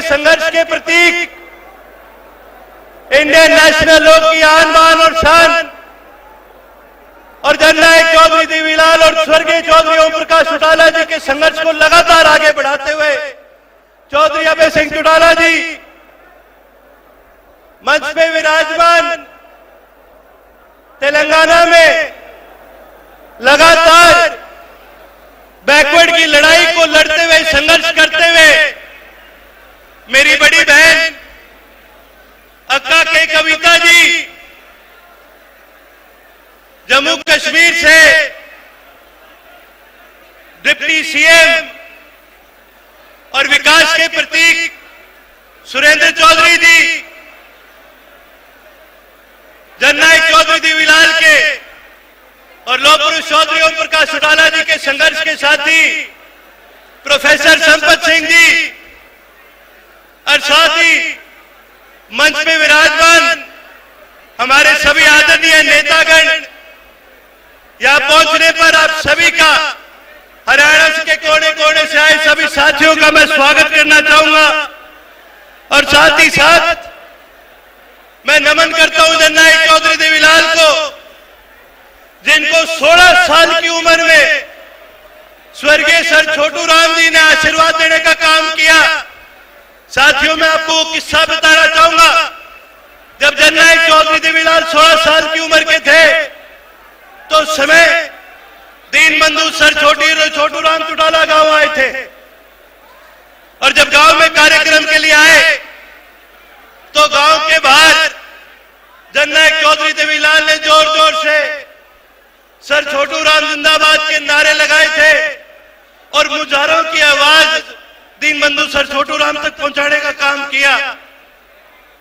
संघर्ष के प्रतीक Indian national लोक की आन बान और शान और जननायक चौधरी देवीलाल और स्वर्गीय चौधरी ओम प्रकाश चौटाला जी के संघर्ष को लगातार आगे बढ़ाते हुए चौधरी अभय सिंह चौटाला जी मंच पे विराजमान तेलंगाना में लगातार बैकवर्ड की लड़ाई को लड़ते हुए संघर्ष करते हुए मेरी बड़ी बहन अक्का के कविता जी जम्मू कश्मीर से डिप्टी सीएम और विकास के प्रतीक सुरेंद्र चौधरी जी जननायक चौधरी देवीलाल के और लौह पुरुष चौधरी ओम प्रकाश चौटाला जी के संघर्ष के साथी प्रोफेसर संपत सिंह जी और साथ ही मंच पे विराजमान हमारे सभी आदरणीय नेतागण यहां पहुंचने पर आप सभी का हरियाणा के कोने कोने से आए सभी साथियों का मैं स्वागत करना चाहूंगा और साथ ही साथ मैं नमन करता हूं जननायक चौधरी देवीलाल को जिनको 16 साल की उम्र में स्वर्गीय सर छोटू राम जी ने आशीर्वाद देने का काम किया। साथियों मैं आपको वो किस्सा बताना चाहूंगा। जब जननायक चौधरी देवीलाल 16 साल की उम्र के थे तो उस समय दीनबंधु सर छोटू राम चौटाला गांव आए थे और जब गांव में कार्यक्रम के लिए आए तो गांव के बाहर जननायक चौधरी देवीलाल ने जोर जोर से सर छोटू राम जिंदाबाद के नारे लगाए थे और मुजाहरों की आवाज दीनबंधु सर छोटू राम तक पहुंचाने का काम किया।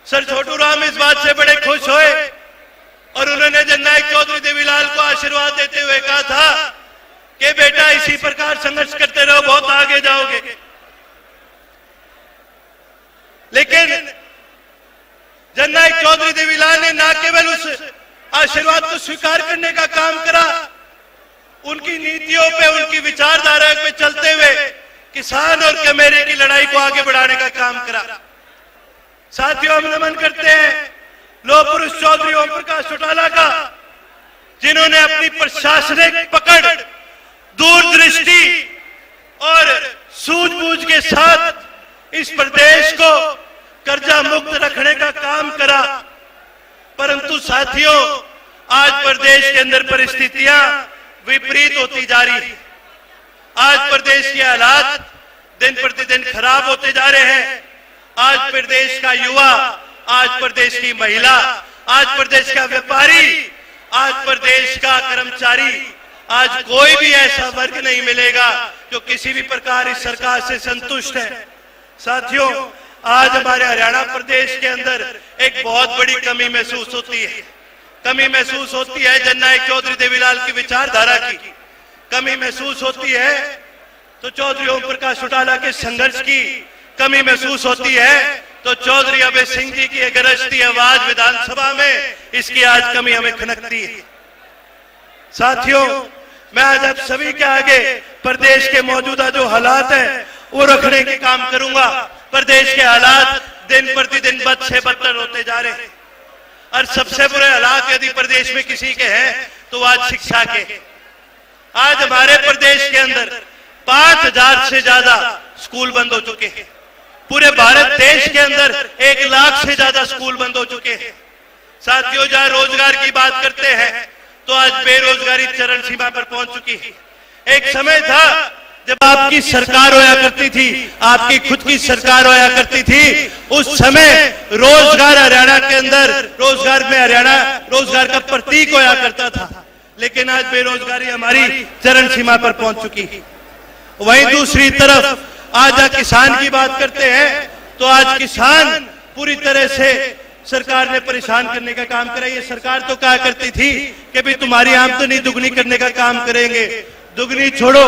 सर छोटू राम इस बात से बड़े खुश हुए और उन्होंने जननायक चौधरी देवीलाल को आशीर्वाद देते हुए कहा था कि बेटा इसी प्रकार संघर्ष करते रहो, बहुत आगे जाओगे। लेकिन जननायक चौधरी देवीलाल ने न केवल उस आशीर्वाद को स्वीकार करने का काम करा, उनकी नीतियों पे, उनकी विचारधारा पे चलते हुए किसान और कमेरे की लड़ाई को आगे बढ़ाने का काम करा। साथियों हम नमन करते हैं लौह पुरुष चौधरी ओम प्रकाश चौटाला का, जिन्होंने अपनी प्रशासनिक पकड़, दूरदृष्टि और सूझबूझ के साथ इस प्रदेश को कर्जा मुक्त रखने का काम करा। परंतु साथियों आज प्रदेश के अंदर परिस्थितियां विपरीत होती जा रही है। आज प्रदेश के हालात दिन प्रतिदिन खराब होते जा रहे हैं। आज प्रदेश का युवा, आज प्रदेश की महिला, आज प्रदेश का व्यापारी, आज प्रदेश का कर्मचारी, आज कोई भी ऐसा वर्ग नहीं मिलेगा जो किसी भी प्रकार इस सरकार से संतुष्ट है। साथियों आज हमारे हरियाणा प्रदेश के अंदर एक बहुत बड़ी कमी महसूस होती है। कमी महसूस होती है जननायक चौधरी देवीलाल की विचारधारा की, कमी महसूस होती है तो चौधरी ओम प्रकाश चौटाला के संघर्ष की कमी महसूस होती है तो चौधरी अभय सिंह जी की गरजती आवाज विधानसभा में इसकी आज कमी हमें खनकती है। साथियों मैं आज आप सभी के आगे प्रदेश के मौजूदा जो हालात हैं वो रखने के काम करूंगा। प्रदेश के हालात दिन प्रतिदिन बद से बदतर होते जा रहे हैं और सबसे बुरे हालात यदि प्रदेश में किसी के हैं तो आज शिक्षा के। आज हमारे प्रदेश के अंदर 5000 से ज्यादा स्कूल बंद हो चुके हैं। पूरे भारत देश के अंदर 1 लाख से ज्यादा स्कूल बंद हो चुके हैं। साथियों जहां रोजगार की बात करते हैं तो आज बेरोजगारी चरम सीमा पर पहुंच चुकी है। एक समय था जब आपकी सरकार होया करती थी, आपकी खुद की सरकार होया करती थी, उस समय रोजगार हरियाणा के अंदर, रोजगार में हरियाणा रोजगार का प्रतीक होया करता था। लेकिन आज बेरोजगारी हमारी चरम सीमा पर पहुंच चुकी है। वहीं दूसरी तरफ आज किसान की बात करते हैं तो आज किसान पूरी तरह से सरकार ने परेशान करने का काम करा। ये सरकार तो कहा करती थी कि भाई तुम्हारी आमदनी दुगनी करने का काम करेंगे। दुगनी छोड़ो,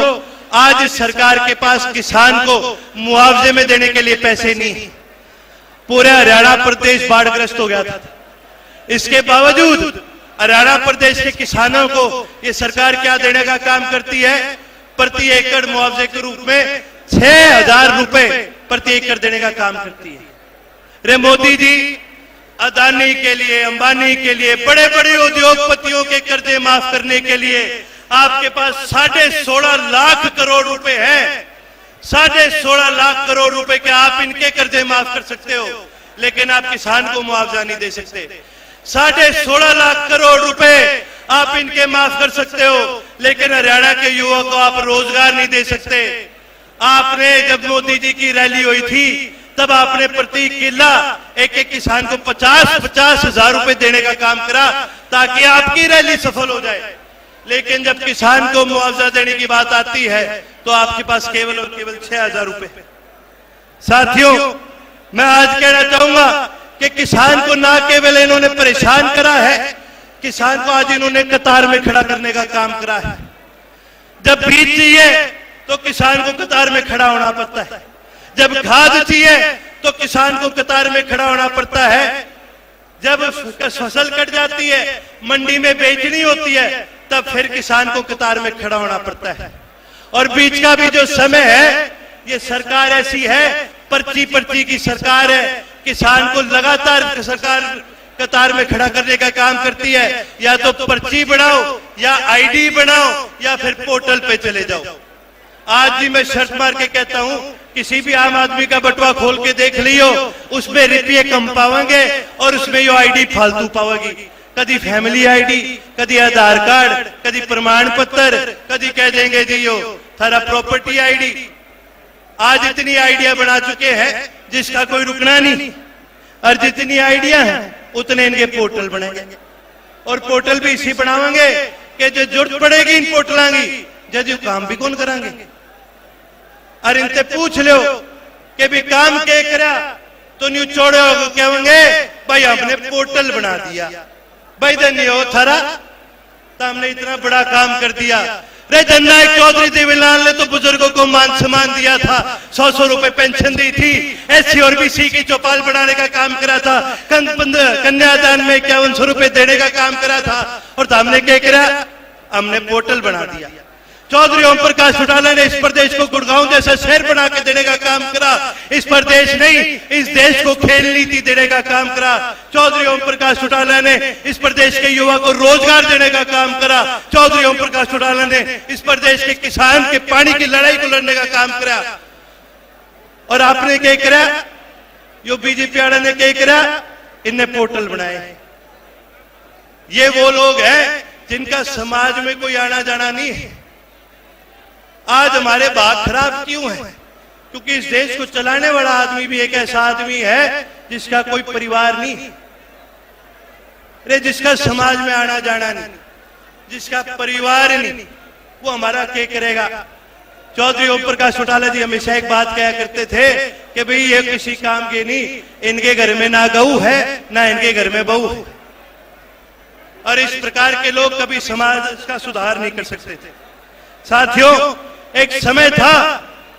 आज इस सरकार के पास किसान को मुआवजे में देने के लिए पैसे नहीं। पूरे हरियाणा प्रदेश बाढ़ग्रस्त हो गया था। इसके बावजूद हरियाणा प्रदेश के किसानों को ये सरकार क्या देने का काम करती है? प्रति एकड़ मुआवजे के रूप में 6000 रुपए प्रति एकड़ देने का काम करती है। रे मोदी जी, अदानी के लिए, अंबानी के लिए, बड़े बड़े उद्योगपतियों के कर्जे माफ करने के लिए आपके पास 16.5 लाख करोड़ रुपए हैं। 16.5 लाख करोड़ रुपए के आप इनके कर्जे माफ कर सकते हो, लेकिन आप किसान को मुआवजा नहीं दे सकते। 16.5 लाख करोड़ रुपए आप इनके माफ कर सकते हो, लेकिन हरियाणा के युवा को आप रोजगार नहीं दे सकते। आपने जब मोदी जी की रैली हुई थी तब आपने प्रति किला एक एक किसान को 50-50 हजार रुपए देने का काम करा ताकि आपकी रैली सफल हो जाए। लेकिन जब किसान को मुआवजा देने की बात आती है तो आपके पास केवल और केवल 6,000 रुपए। साथियों, मैं आज कहना चाहूंगा कि किसान को ना केवल इन्होंने परेशान करा है, किसान को आज इन्होंने कतार में खड़ा करने का काम करा है। जब बीज चाहिए तो किसान को कतार में खड़ा होना पड़ता है, जब खाद चाहिए तो किसान को कतार में खड़ा होना पड़ता है, जब फसल कट जाती है, मंडी में बेचनी होती है, तब फिर किसान को कतार में खड़ा होना पड़ता है। और बीच का भी जो समय है, ये सरकार ऐसी है, पर्ची पर्ची की सरकार है। किसान को लगातार सरकार कतार में खड़ा करने का काम करती है। या तो पर्ची बनाओ, या आईडी बनाओ, या फिर पोर्टल पे चले जाओ। आज भी मैं शर्त मार के कहता हूं, किसी भी आम आदमी का बटुआ खोल के देख लियो, उसमें रुपये कम पाओगे और उसमें यो आईडी फालतू पाओगी। कभी फैमिली आईडी, कभी आधार कार्ड, कभी प्रमाण पत्र, कभी कह देंगे जी यो थारा प्रॉपर्टी आईडी। आज इतनी आइडिया बना चुके हैं जिसका कोई रुकना नहीं, और जितनी आइडिया है उतने इनके पोर्टल बनेंगे। और पोर्टल भी इसी बनावेंगे कि जो जरूरत पड़ेगी इन पोर्टलों की, जो काम भी कौन करांगे। और इनसे पूछ लो कि भी काम क्या करा, तो न्यू छोड़े कहेंगे भाई हमने पोर्टल बना दिया। भाई धन्य हो थारा, तो हमने इतना बड़ा काम कर दिया। रे जननायक चौधरी देवीलाल ने तो बुजुर्गों को मान सम्मान दिया था, 100 रुपए पेंशन दी थी, एससी और बीसी की चौपाल बढ़ाने का काम करा था, कन्यादान में 5100 रुपए देने का काम करा था। और तो हमने क्या करा, हमने पोर्टल बना दिया। चौधरी ओम प्रकाश चौटाला ने इस प्रदेश को गुड़गांव जैसा शहर बना के देने का काम करा। इस प्रदेश नहीं, इस देश को खेल नीति देने का काम करा। चौधरी ओम प्रकाश चौटाला ने इस प्रदेश के युवा को रोजगार देने का काम करा। चौधरी ओम प्रकाश चौटाला ने इस प्रदेश के किसान के पानी की लड़ाई को लड़ने का काम करा। और आपने क्या करा, यो बीजेपी वाले ने क्या करा, इनने पोर्टल बनाए। ये वो लोग हैं जिनका समाज में कोई आना जाना नहीं है। आज हमारे बात खराब क्यों है? क्योंकि इस देश को चलाने वाला आदमी भी एक ऐसा आदमी है जिसका कोई परिवार नहीं, अरे जिसका समाज में आना जाना नहीं, जिसका परिवार नहीं, वो हमारा क्या करेगा। चौधरी ओम प्रकाश चौटाला जी हमेशा एक बात कहा करते थे कि भाई ये किसी काम के नहीं, इनके घर में ना गऊ है ना इनके घर में बहू है। और इस प्रकार के लोग कभी समाज का सुधार नहीं कर सकते थे। साथियों, एक समय था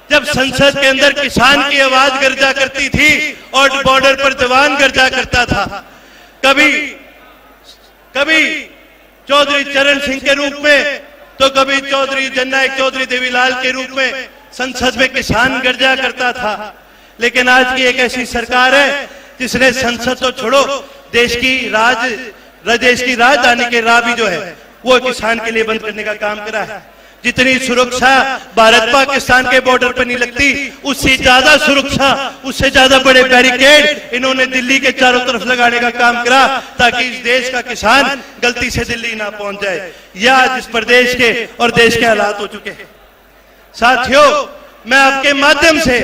जब संसद के अंदर किसान की आवाज गर्जा करती थी और बॉर्डर पर जवान गर्जा करता था। कभी कभी चौधरी चरण सिंह के रूप में, तो कभी चौधरी जननायक चौधरी देवीलाल के रूप में संसद में किसान गर्जा करता था। लेकिन आज की एक ऐसी सरकार है जिसने संसद तो छोड़ो, देश की राजधानी के राह भी जो है वो किसान के लिए बंद करने का काम करा है। जितनी सुरक्षा भारत पाकिस्तान के बॉर्डर पर नहीं लगती, उससे ज्यादा सुरक्षा, उससे ज्यादा बड़े बैरिकेड इन्होंने दिल्ली के चारों तरफ लगाने का काम करा ताकि इस देश का किसान गलती से दिल्ली ना पहुंच जाए। यह आज इस प्रदेश के और देश के हालात हो चुके हैं। साथियों, मैं आपके माध्यम से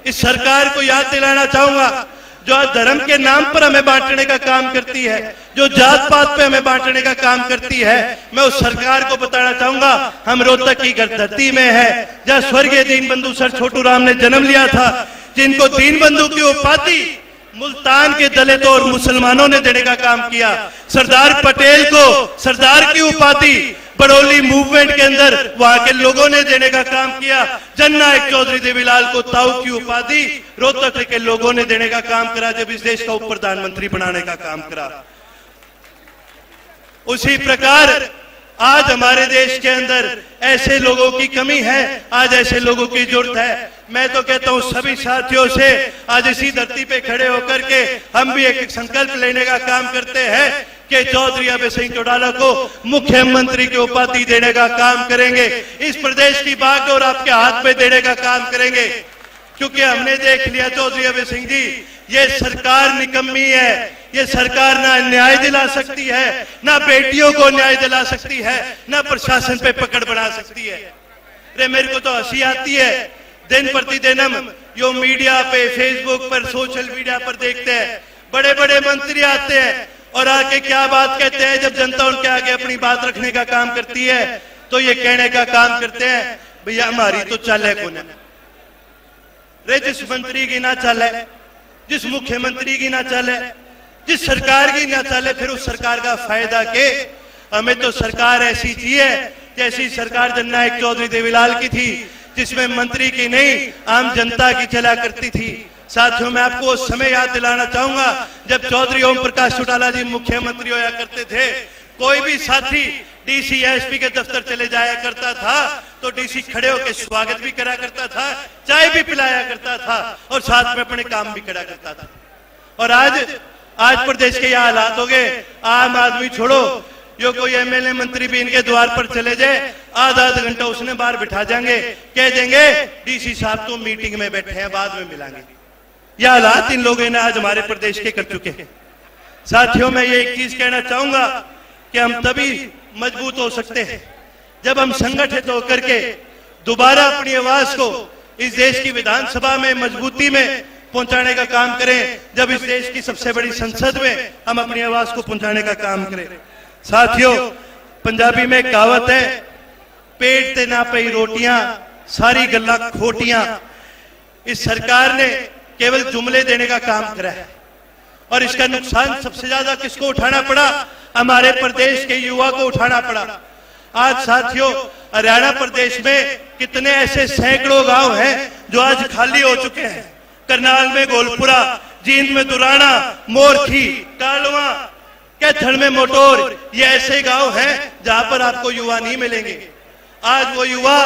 इस सरकार को याद दिलाना चाहूंगा, जो धर्म के नाम पर हमें बांटने का काम करती है, जो जात पात पे हमें बांटने का काम करती है, मैं उस सरकार को बताना चाहूंगा, हम रोहतक की धरती में है जहां स्वर्गीय दीनबंधु सर छोटू राम ने जन्म लिया था, जिनको दीनबंधु की उपाधि मुल्तान के दलितों और मुसलमानों ने देने का काम किया। सरदार पटेल को सरदार की उपाधि बड़ौली मूवमेंट के अंदर वहां के लोगों ने देने का काम किया। जननायक चौधरी देवीलाल को ताऊ की उपाधि रोहतक के लोगों ने देने का काम करा जब इस देश का उप प्रधानमंत्री बनाने का काम करा। उसी प्रकार आज हमारे देश के अंदर ऐसे लोगों की कमी है, आज ऐसे लोगों की जरूरत है। मैं तो कहता हूं सभी साथियों से आज इसी धरती पे खड़े होकर के हम भी एक संकल्प लेने का काम करते हैं कि चौधरी अभय सिंह चौटाला को मुख्यमंत्री की उपाधि देने का काम करेंगे, इस प्रदेश की बागडोर आपके हाथ में देने का काम करेंगे। क्योंकि हमने देख लिया चौधरी अभय सिंह जी, ये सरकार निकम्मी है, ये सरकार ना न्याय दिला सकती है, ना बेटियों को न्याय दिला सकती है, ना प्रशासन पे पकड़ बना सकती है। अरे मेरे को तो हंसी आती है, दिन प्रतिदिन हम यो मीडिया पे, फेसबुक पर, सोशल मीडिया पर देखते हैं, बड़े बड़े मंत्री आते हैं और आके क्या बात कहते हैं। जब जनता उनके आगे अपनी बात रखने का काम करती है तो ये कहने का काम करते हैं, भैया हमारी तो चाल है कौन है। रे जिस मंत्री की ना चाल है, जिस मुख्यमंत्री की ना चाल है, जिस सरकार की ना चाल है, फिर उस सरकार का फायदा के। हमें तो सरकार ऐसी चाहिए जैसी सरकार जननायक चौधरी देवीलाल की थी, जिसमें मंत्री की नहीं आम जनता की चला करती थी। साथियों, मैं आपको उस समय याद दिलाना चाहूंगा जब चौधरी ओम प्रकाश चौटाला जी मुख्यमंत्री होया करते थे। कोई भी साथी डीसी एसपी के दफ्तर चले जाया करता था तो डीसी खड़े होकर स्वागत भी करा करता था, चाय भी पिलाया करता था और साथ में अपने काम भी करा करता था। और आज प्रदेश के यह हालात हो गए, आम आदमी छोड़ो, यो कोई एमएलए मंत्री भी इनके द्वार पर चले जाए, आधा घंटा उसने बाहर बिठा जाएंगे, कह देंगे डीसी साहब तो मीटिंग में बैठे हैं, बाद में मिलांगे। यह हालात इन लोगों ने आज हमारे प्रदेश के कर चुके हैं। साथियों, मैं ये एक चीज कहना चाहूंगा कि हम तभी मजबूत हो सकते हैं जब हम संगठित होकर के दोबारा अपनी आवाज को इस देश की विधानसभा में मजबूती में पहुंचाने का काम करें, जब इस देश की सबसे बड़ी संसद में हम अपनी आवाज को पहुंचाने का काम करें। साथियों, पंजाबी में एक कहावत है, पेट ते ना पई रोटियां सारी गल्लां खोटियां। इस सरकार ने केवल जुमले देने का काम करा है और इसका नुकसान सबसे ज्यादा किसको उठाना पड़ा? हमारे प्रदेश के युवा को उठाना पड़ा। आज साथियों, हरियाणा प्रदेश में कितने ऐसे सैकड़ों गांव हैं जो आज खाली हो चुके हैं। करनाल में गोलपुरा, जींद में दुराना, मोरखी, टालवा, कैथल में मोटोर, ये ऐसे गांव हैं जहां पर आपको युवा नहीं मिलेंगे। आज वो युवा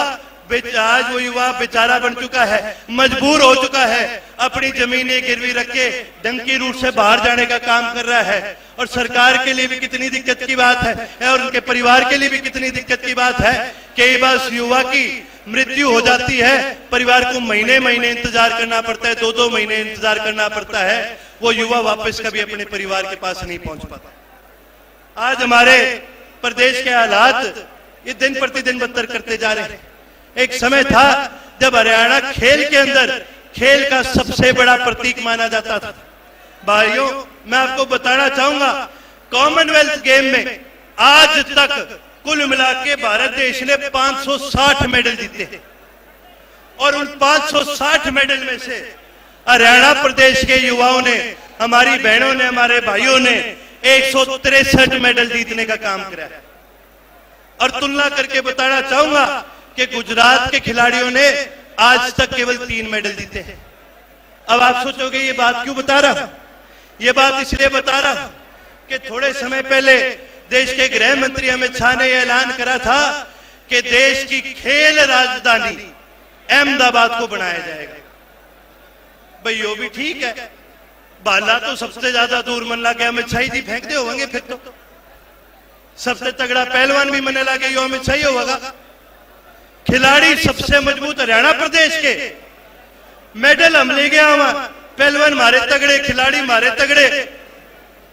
बेचारा बन चुका है, मजबूर हो चुका है, अपनी जमीनें गिरवी रख के डंकी रूट से बाहर जाने का काम कर रहा है। और सरकार के लिए भी कितनी दिक्कत की बात है और उनके परिवार के लिए भी कितनी दिक्कत की बात है। कई बार युवा की मृत्यु हो जाती है, परिवार को महीने महीने इंतजार करना पड़ता है, 2-2 महीने इंतजार करना पड़ता है, वो युवा वापस कभी अपने परिवार के पास नहीं पहुंच पाता। आज हमारे प्रदेश के हालात ये दिन प्रतिदिन बदतर करते जा रहे हैं। एक समय था जब हरियाणा खेल के अंदर खेल का सबसे बड़ा प्रतीक माना जाता था। भाइयों, मैं आपको बताना चाहूंगा, कॉमनवेल्थ गेम में आज तक कुल मिला के भारत देश ने 560 मेडल जीते हैं और उन 560 मेडल में से हरियाणा प्रदेश के युवाओं ने, हमारी बहनों ने, हमारे भाइयों ने 163 मेडल जीतने का काम किया है। और तुलना करके बताना चाहूंगा कि गुजरात के खिलाड़ियों ने आज तक केवल 3 मेडल जीते हैं। अब आप सोचोगे ये बात क्यों बता रहा? ये बात इसलिए बता रहा कि थोड़े समय पहले देश के गृह मंत्री अमित शाह ने ऐलान करा था कि देश की खेल राजधानी अहमदाबाद को बनाया जाएगा। भाई यो भी ठीक है, बाला तो सबसे ज्यादा दूर मन लगे अमित शाह जी फेंकते होंगे, फिर तो सबसे तगड़ा पहलवान भी मन लगे यो अमित शाह होगा। खिलाड़ी सबसे मजबूत हरियाणा प्रदेश के, मेडल हम ले गया वहां, पहलवान मारे तगड़े, खिलाड़ी मारे तगड़े,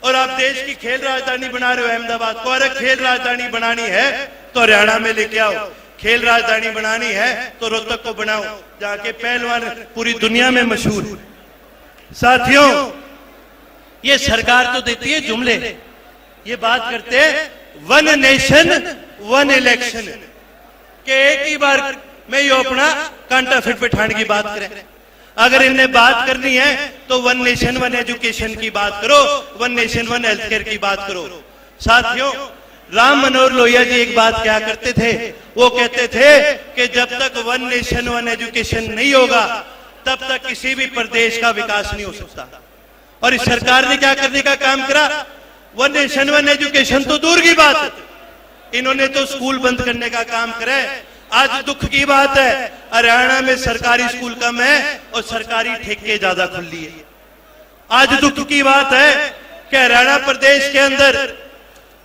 और आप देश की खेल राजधानी बना रहे हो अहमदाबाद को। अरे खेल राजधानी बनानी है तो हरियाणा में लेके आओ, खेल राजधानी बनानी है तो रोहतक को बनाओ, जहां के पहलवान पूरी दुनिया में मशहूर। साथियों, ये सरकार तो देती है जुमले, ये बात करते हैं वन नेशन वन इलेक्शन, के एक ही बार में ये अपना कांटा फिट बिठाने की बात करें। अगर इन्हें बात करनी है तो वन नेशन वन एजुकेशन की बात करो, one nation one health care की बात करो। साथियों, राम मनोहर लोहिया जी एक बात क्या करते थे, वो कहते थे कि जब तक वन नेशन वन एजुकेशन नहीं होगा तब तक किसी भी प्रदेश का विकास नहीं हो सकता। और इस सरकार ने क्या करने का काम करा? वन नेशन वन एजुकेशन तो दूर की बात, इन्होंने तो स्कूल बंद करने का काम करा है। आज दुख की बात है, हरियाणा में सरकारी स्कूल कम है और सरकारी ठेके ज्यादा खुली है। आज दुख की बात है कि हरियाणा प्रदेश के अंदर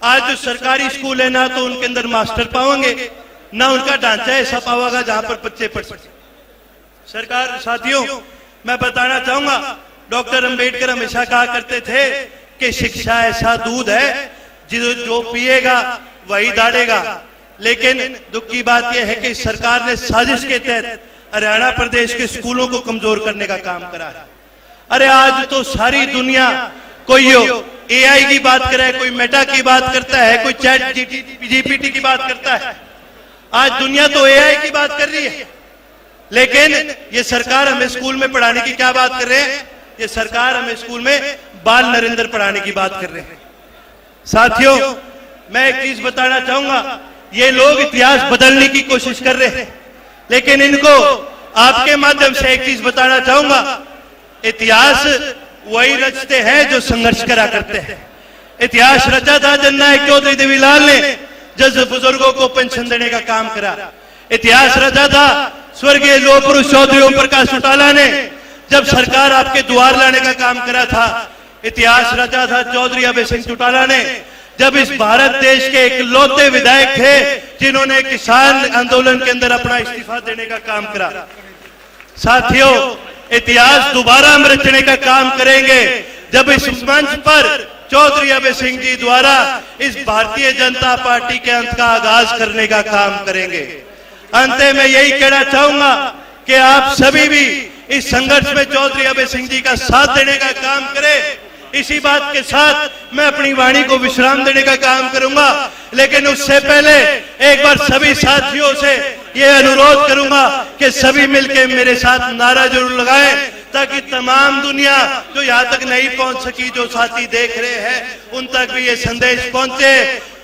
आज जो सरकारी स्कूल है ना तो उनके अंदर मास्टर पाओगे, ना उनका ढांचा ऐसा पाओगा जहां पर बच्चे पढ़ सके। सरकार साथियों, मैं बताना चाहूंगा, डॉक्टर अंबेडकर हमेशा कहा करते थे कि शिक्षा ऐसा दूध है जो पिएगा वही दाढ़ेगा। लेकिन दुख की बात यह है कि सरकार ने साजिश के तहत हरियाणा प्रदेश के स्कूलों को कमजोर करने का काम करा है। अरे आज तो सारी दुनिया, कोई एआई की बात करे है, कोई मेटा की बात करता है, कोई चैट जीपीटी की बात करता है। आज दुनिया तो एआई की बात कर रही है, लेकिन ये सरकार हमें स्कूल में पढ़ाने की क्या बात कर रहे हैं? ये सरकार हमें स्कूल में बाल नरेंद्र पढ़ाने की बात कर रहे हैं। साथियों, मैं एक चीज बताना चाहूंगा, ये लोग इतिहास बदलने की कोशिश कर रहे हैं, लेकिन इनको आपके माध्यम से एक चीज बताना चाहूंगा, इतिहास वही रचते हैं जो संघर्ष करा करते हैं। इतिहास रचा था जननायक चौधरी देवीलाल ने, जब बुजुर्गों को पेंशन देने का काम करा। इतिहास रचा था स्वर्गीय लौह पुरुष चौधरी ओम प्रकाश चौटाला ने, जब सरकार आपके द्वार लाने का काम करा था। इतिहास रचा था चौधरी अभय सिंह चौटाला ने, जब इस भारत देश के इकलौते विधायक थे जिन्होंने किसान आंदोलन के अंदर अपना इस्तीफा देने का काम करा। साथियों, इतिहास दोबारा हम रचने का काम करेंगे जब इस मंच पर चौधरी अभय सिंह जी द्वारा इस भारतीय जनता पार्टी के अंत का आगाज करने का काम करेंगे। अंत में यही कहना चाहूंगा कि आप सभी भी इस संघर्ष में चौधरी अभय सिंह जी का साथ देने का काम करें। इसी बात के साथ मैं अपनी वाणी को विश्राम देने का काम करूंगा, लेकिन उससे पहले एक बार सभी साथियों से यह अनुरोध करूंगा कि सभी मिलकर मेरे साथ नारा जरूर लगाएं, ताकि तमाम दुनिया जो यहाँ तक नहीं पहुंच सकी, जो साथी देख रहे हैं, उन तक भी ये संदेश पहुंचे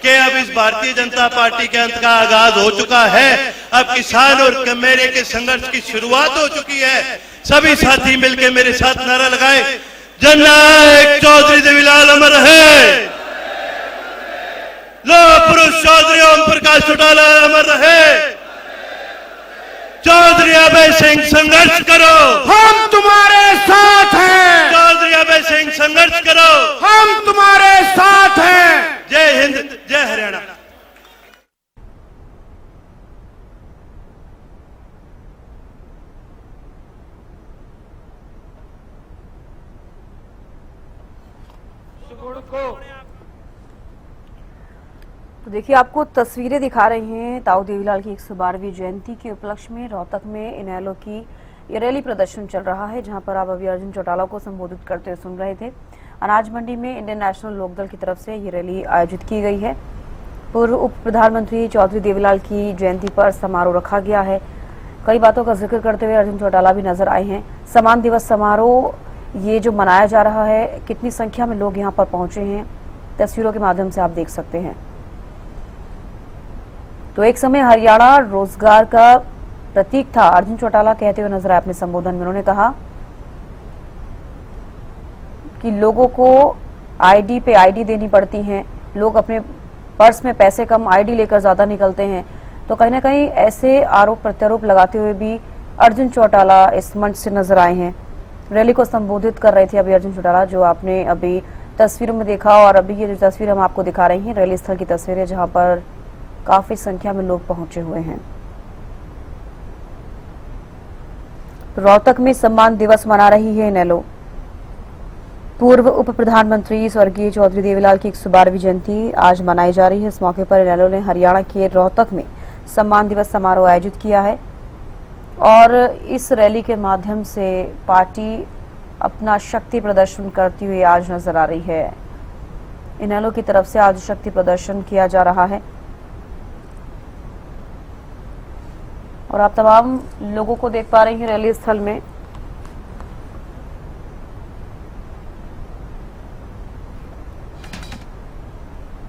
कि अब इस भारतीय जनता पार्टी के अंत का आगाज हो चुका है। अब किसान और कमेरे के संघर्ष की शुरुआत हो चुकी है। सभी साथी मिलकर मेरे साथ नारा लगाए, जननायक चौधरी देवीलाल अमर है, लौह पुरुष चौधरी ओम प्रकाश चौटाला अमर रहे, चौधरी अभय सिंह संघर्ष करो, हम तुम्हारे साथ हैं। चौधरी अभय सिंह संघर्ष करो, हम तुम्हारे साथ हैं। जय हिंद, जय हरियाणा। तो देखिए, आपको तस्वीरें दिखा रहे हैं ताऊ देवीलाल की 112वीं जयंती के उपलक्ष्य में रोहतक में इनेलो की ये रैली प्रदर्शन चल रहा है, जहां पर आप अभी अर्जुन चौटाला को संबोधित करते हुए सुन रहे थे। अनाज मंडी में इंडियन नेशनल लोकदल की तरफ से ये रैली आयोजित की गई है। पूर्व उप प्रधानमंत्री चौधरी देवीलाल की जयंती पर समारोह रखा गया है। कई बातों का जिक्र करते हुए अर्जुन चौटाला भी नजर आए हैं। सम्मान दिवस समारोह ये जो मनाया जा रहा है, कितनी संख्या में लोग यहाँ पर पहुंचे हैं, तस्वीरों के माध्यम से आप देख सकते हैं। तो एक समय हरियाणा रोजगार का प्रतीक था, अर्जुन चौटाला कहते हुए नजर आए अपने संबोधन में। उन्होंने कहा कि लोगों को आईडी पे आईडी देनी पड़ती है, लोग अपने पर्स में पैसे कम, आईडी लेकर ज्यादा निकलते हैं। तो कहीं ना कहीं ऐसे आरोप प्रत्यारोप लगाते हुए भी अर्जुन चौटाला इस मंच से नजर आए हैं। रैली को संबोधित कर रहे थे अभी अर्जुन चौटाला, जो आपने अभी तस्वीरों में देखा। और अभी ये जो तस्वीर हम आपको दिखा रहे हैं, रैली स्थल की तस्वीर है, जहां पर काफी संख्या में लोग पहुंचे हुए हैं। रोहतक में सम्मान दिवस मना रही है इनेलो। पूर्व उप प्रधानमंत्री स्वर्गीय चौधरी देवीलाल की 112वीं जयंती आज मनाई जा रही है। इस मौके पर इनेलो ने हरियाणा के रोहतक में सम्मान दिवस समारोह आयोजित किया है और इस रैली के माध्यम से पार्टी अपना शक्ति प्रदर्शन करती हुई आज नजर आ रही है। इनेलो की तरफ से आज शक्ति प्रदर्शन किया जा रहा है और आप तमाम लोगों को देख पा रहे हैं रैली स्थल में।